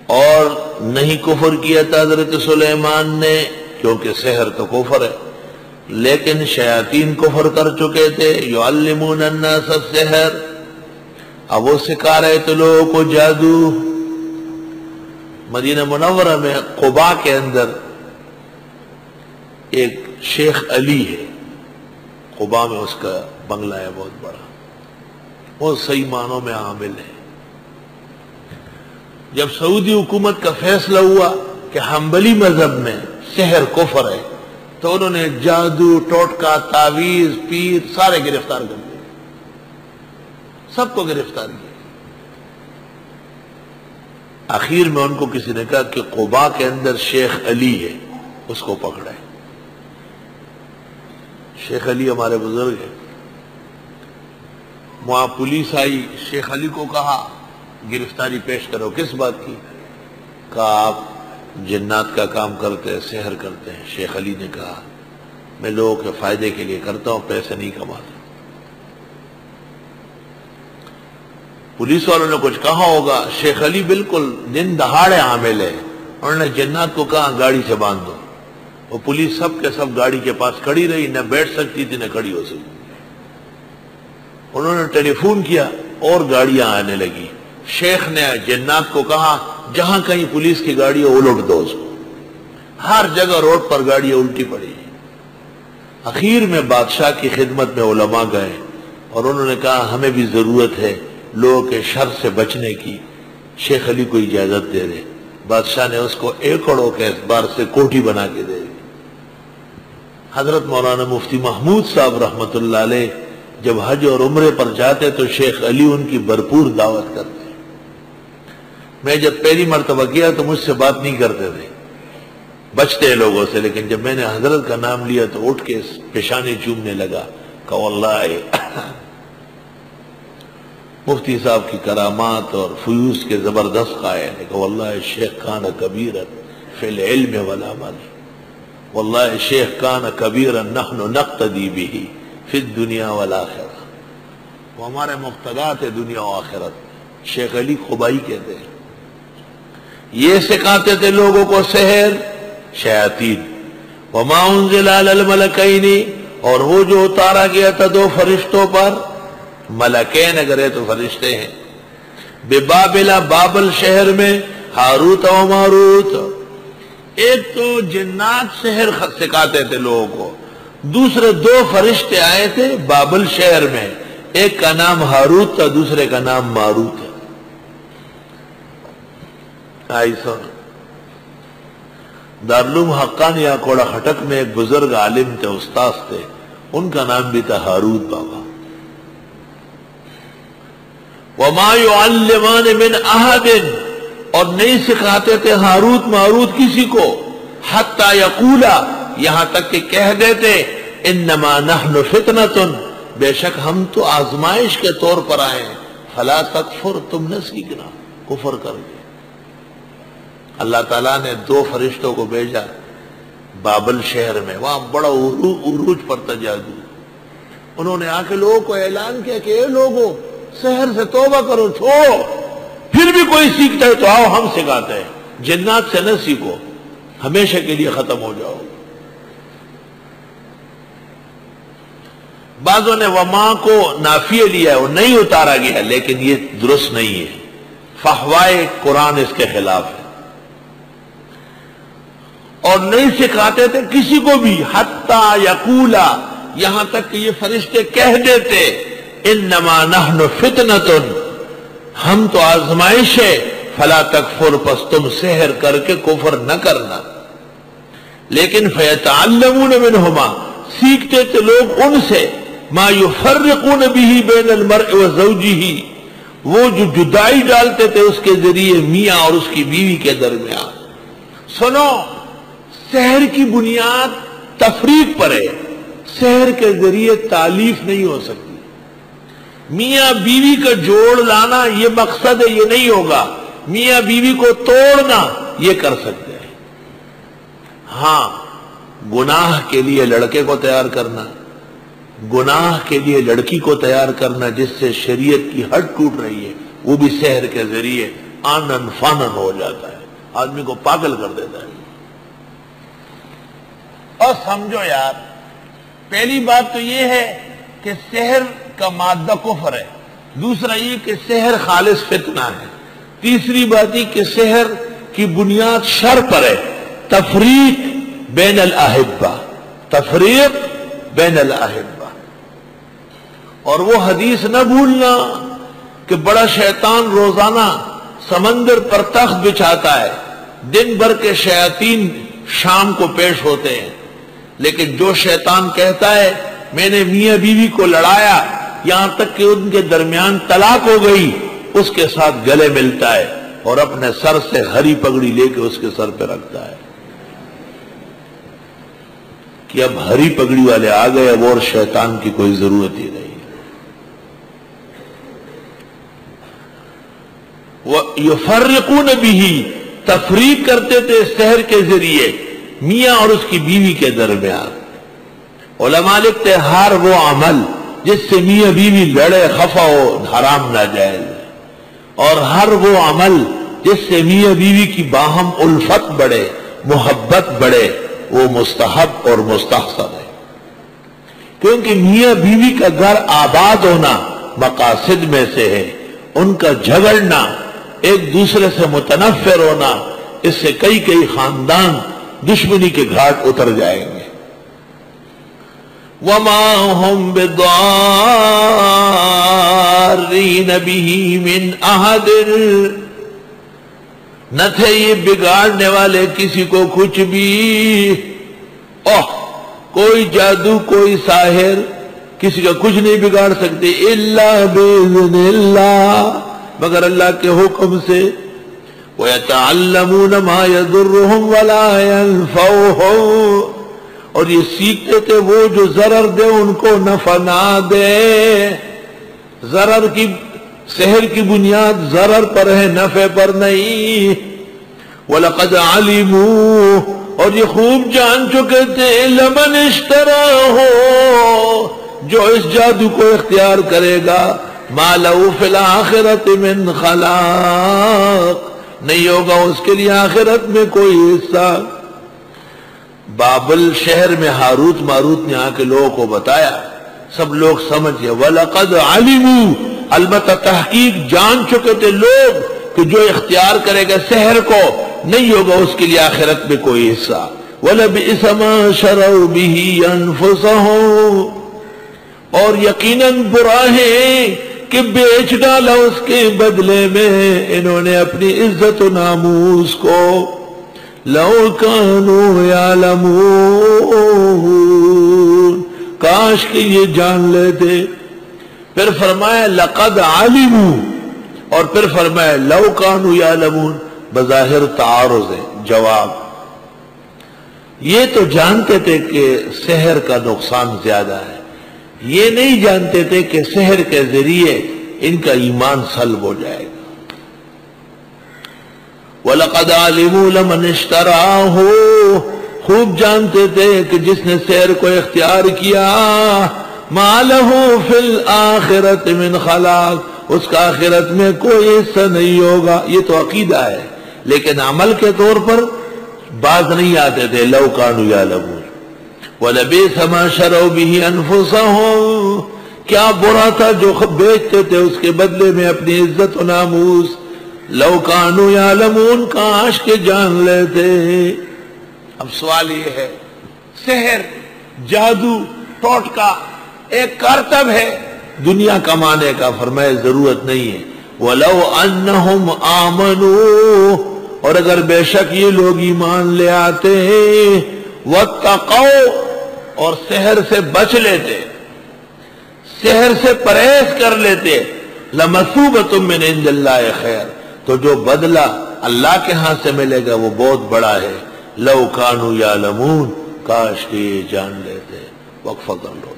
اور نہیں کفر کیا تھا حضرت سلیمان نے، کیونکہ سحر تو کفر ہے، لیکن شیاطین کفر کر چکے تھے۔ یعلمون الناس السحر، اب وہ سکھا رہے تھے لوگوں کو جادو۔ مدینہ منورہ میں قباء کے اندر ایک شیخ علی ہے، قباء میں اس کا بنگلہ ہے بہت بڑا، وہ صحیح معنوں میں عامل ہے۔ جب سعودی حکومت کا فیصلہ ہوا کہ حنبلی مذہب میں سحر کفر ہے، تو انہوں نے جادو، ٹوٹکا، تعویذ، پیر سارے گرفتار کر دیے، سب کو گرفتار کیا۔ آخر میں ان کو کسی نے کہا کہ قباء کے اندر شیخ علی ہے، اس کو پکڑا ہے۔ شیخ علی ہمارے بزرگ ہیں، وہاں پولیس آئی، شیخ علی کو کہا گرفتاری پیش کرو۔ کس بات کی؟ کہا آپ جنات کا کام کرتے ہیں، سحر کرتے ہیں۔ شیخ علی نے کہا میں لوگوں کے فائدے کے لیے کرتا ہوں، پیسے نہیں کماتا۔ پولیس والوں نے کچھ کہا ہوگا، شیخ علی بالکل دن دہاڑے عامل ہے، انہوں نے جنات کو کہا گاڑی سے باندھ دو۔ وہ پولیس سب کے سب گاڑی کے پاس کھڑی رہی، نہ بیٹھ سکتی تھی نہ کھڑی ہو سکتی۔ انہوں نے ٹیلی فون کیا اور گاڑیاں آنے لگی۔ شیخ نے جنات کو کہا جہاں کہیں پولیس کی گاڑی ہو الٹ دو اس کو۔ ہر جگہ روڈ پر گاڑیاں الٹی پڑی۔ اخیر میں بادشاہ کی خدمت میں علماء گئے اور انہوں نے کہا ہمیں بھی ضرورت ہے لوگوں کے شر سے بچنے کی، شیخ علی کو اجازت دے دے۔ بادشاہ نے اس کو ایکڑوں کے اعتبار سے کوٹھی بنا کے دے دی۔ حضرت مولانا مفتی محمود صاحب رحمت اللہ علیہ جب حج اور عمرے پر جاتے تو شیخ علی ان کی بھرپور دعوت کرتے۔ میں جب پہلی مرتبہ گیا تو مجھ سے بات نہیں کرتے تھے، بچتے ہیں لوگوں سے، لیکن جب میں نے حضرت کا نام لیا تو اٹھ کے پیشانی چومنے لگا کہ واللہ مفتی صاحب کی کرامات اور فیوز کے زبردست قائل ہے کہ واللہ شیخ کان کبیرا فی العلم والعمل، واللہ شیخ کان کبیرا نحن نقتدی بہ فی الدنیا والآخرہ، وہ ہمارے مقتدات ہے دنیا و آخرت۔ شیخ علی قبائی کہتے ہیں۔ یہ سکھاتے تھے لوگوں کو سحر شیاطین۔ وما انزل علی الملکین، اور وہ جو اتارا گیا تھا دو فرشتوں پر، ملکین اگر ہے تو فرشتے ہیں، ببابل، بابل شہر میں، ہاروت و ماروت۔ ایک تو جنات سحر سکھاتے تھے لوگوں کو، دوسرے دو فرشتے آئے تھے بابل شہر میں، ایک کا نام ہاروت تھا دوسرے کا نام ماروت ہے۔ دارالعلوم حقانیہ کوڑا خٹک میں ایک بزرگ عالم تھے، استاذ تھے، ان کا نام بھی تھا ہاروت بابا۔ وما يعلمان من احد، اور نہیں سکھاتے تھے ہاروت ماروت کسی کو، حتی یقولا، یہاں تک کہ کہہ دیتے انما نحن فتنۃ، بے شک ہم تو آزمائش کے طور پر آئے ہیں، فلا تکفر، تم نہ سیکھنا، کفر کر گئے۔ اللہ تعالیٰ نے دو فرشتوں کو بھیجا بابل شہر میں، وہاں بڑا عروج پر تھا جادو۔ انہوں نے آ کے لوگوں کو اعلان کیا کہ اے لوگوں سحر سے توبہ کرو، چھوڑو، پھر بھی کوئی سیکھتا ہے تو آؤ ہم سکھاتے ہیں، جنات سے نہ سیکھو، ہمیشہ کے لیے ختم ہو جاؤ۔ بعضوں نے وما کو نافیہ لیا ہے، وہ نہیں اتارا گیا، لیکن یہ درست نہیں ہے، فحوائے قرآن اس کے خلاف ہے۔ اور نہیں سکھاتے تھے کسی کو بھی، حتی یقولا، یہاں تک کہ یہ فرشتے کہہ دیتے انما نحن فتنۃ، ہم تو آزمائش ہے، فلا تکفر، پس تم سحر کر کے کفر نہ کرنا۔ لیکن فیتعلمون منہما، سیکھتے تھے لوگ ان سے، ما یفرقون بہ بین المرء وزوجہ، وہ جو جدائی ڈالتے تھے اس کے ذریعے میاں اور اس کی بیوی کے درمیان۔ سنو، سحر کی بنیاد تفریق پر ہے، سحر کے ذریعے تالیف نہیں ہو سکتی۔ میاں بیوی کا جوڑ لانا یہ مقصد ہے، یہ نہیں ہوگا۔ میاں بیوی کو توڑنا یہ کر سکتے ہیں۔ ہاں، گناہ کے لیے لڑکے کو تیار کرنا، گناہ کے لیے لڑکی کو تیار کرنا جس سے شریعت کی حد ٹوٹ رہی ہے، وہ بھی سحر کے ذریعے آنن فانن ہو جاتا ہے، آدمی کو پاگل کر دیتا ہے۔ اور سمجھو یار، پہلی بات تو یہ ہے کہ سحر کا مادہ کفر ہے، دوسرا یہ کہ سحر خالص فتنہ ہے، تیسری بات یہ کہ سحر کی بنیاد شر پر ہے، تفریق بین الاحبہ، تفریق بین الاحبہ۔ اور وہ حدیث نہ بھولنا کہ بڑا شیطان روزانہ سمندر پر تخت بچھاتا ہے، دن بھر کے شیاطین شام کو پیش ہوتے ہیں، لیکن جو شیطان کہتا ہے میں نے میاں بیوی کو لڑایا یہاں تک کہ ان کے درمیان طلاق ہو گئی، اس کے ساتھ گلے ملتا ہے اور اپنے سر سے ہری پگڑی لے کے اس کے سر پہ رکھتا ہے کہ اب ہری پگڑی والے آ گئے، اب اور شیطان کی کوئی ضرورت ہی نہیں۔ یفرقون بہ، تفریق کرتے تھے سحر کے ذریعے میاں اور اس کی بیوی کے درمیان۔ علماء لکھتے ہیں ہر وہ عمل جس سے میاں بیوی لڑے خفا ہو حرام ناجائز، اور ہر وہ عمل جس سے میاں بیوی کی باہم الفت بڑھے، محبت بڑھے، وہ مستحب اور مستحسن ہے، کیونکہ میاں بیوی کا گھر آباد ہونا مقاصد میں سے ہے، ان کا جھگڑنا، ایک دوسرے سے متنفر ہونا، اس سے کئی خاندان دشمنی کے گھاٹ اتر جائیں گے۔ وَمَا هُمْ بِضَارِّينَ بِهِ مِنْ أَحَدٍ، نہ تھے یہ بگاڑنے والے کسی کو کچھ بھی، کوئی جادو کوئی ساحر کسی کا کچھ نہیں بگاڑ سکتے، إِلَّا بِإِذْنِ اللَّهِ، مگر اللہ کے حکم سے۔ وَيَتَعَلَّمُونَ مَا يَضُرُّهُمْ وَلَا يَنْفَعُهُمْ، اور یہ سیکھتے تھے وہ جو ضرر دے ان کو نفع نہ دے۔ ضرر کی، سحر کی بنیاد ضرر پر ہے، نفع پر نہیں۔ وَلَقَدْ عَلِمُوا، اور یہ خوب جان چکے تھے، لَمَنِ اشْتَرَاهُ، جو اس جادو کو اختیار کرے گا، مَا لَهُ فِي الْآخِرَةِ مِنْ خَلَاقٍ، نہیں ہوگا اس کے لیے آخرت میں کوئی حصہ۔ بابل شہر میں ہاروت ماروت نے آ کے لوگوں کو بتایا، سب لوگ سمجھ گئے۔ وَلَقَدْ عَلِمُوا، البتہ تحقیق جان چکے تھے لوگ کہ جو اختیار کرے گا سحر کو، نہیں ہوگا اس کے لیے آخرت میں کوئی حصہ۔ وَلَبِئْسَ مَا شَرَوْا بِهِ أَنفُسَهُمْ، اور یقیناً برا ہے کہ بیچ ڈالا اس کے بدلے میں انہوں نے اپنی عزت و ناموس کو۔ لَوْ كَانُوا يَعْلَمُونَ، کاش کہ یہ جان لیتے۔ پھر فرمایا لَقَدْ عَلِمُوا، اور پھر فرمایا لَوْ كَانُوا يَعْلَمُونَ، بظاہر تعارض ہے، جواب۔ یہ تو جانتے تھے کہ سحر کا نقصان زیادہ ہے، یہ نہیں جانتے تھے کہ سحر کے ذریعے ان کا ایمان سلب ہو جائے گا۔ وَلَقَدْ عَلِمُوا لَمَنِ اشْتَرَاهُ، خوب جانتے تھے کہ جس نے سحر کو اختیار کیا، مَا لَهُ فِي الْآخِرَةِ مِنْ خَلَاقٍ، اس کا آخرت میں کوئی حصہ نہیں ہوگا۔ یہ تو عقیدہ ہے، لیکن عمل کے طور پر باز نہیں آتے تھے۔ لَوْ كَانُوا يَعْلَمُونَ وَلَبِئْسَ مَا شَرَوْا بِهِ أَنفُسَهُمْ، کیا برا تھا جو بیچتے تھے اس کے بدلے میں اپنی عزت و ناموس۔ لَوْ كَانُوا يَعْلَمُونَ، کاش کے جان لیتے۔ اب سوال یہ ہے، سحر، جادو، ٹوٹکا ایک کرتب ہے دنیا کمانے کا، فرمایا ضرورت نہیں ہے۔ وَلَوْ أَنَّهُمْ آمَنُوا، اور اگر بے شک یہ لوگ ایمان لے آتے، وَاتَّقَوْا، اور سحر سے بچ لیتے، سحر سے پرہیز کر لیتے، لَمَثُوبَةٌ مِّنْ عِندِ اللَّهِ خَيْرٌ، تو جو بدلہ اللہ کے ہاں سے ملے گا وہ بہت بڑا ہے۔ لَوْ كَانُوا يَعْلَمُونَ، کاش کہ یہ جان لیتے۔ وقفہ کر لو۔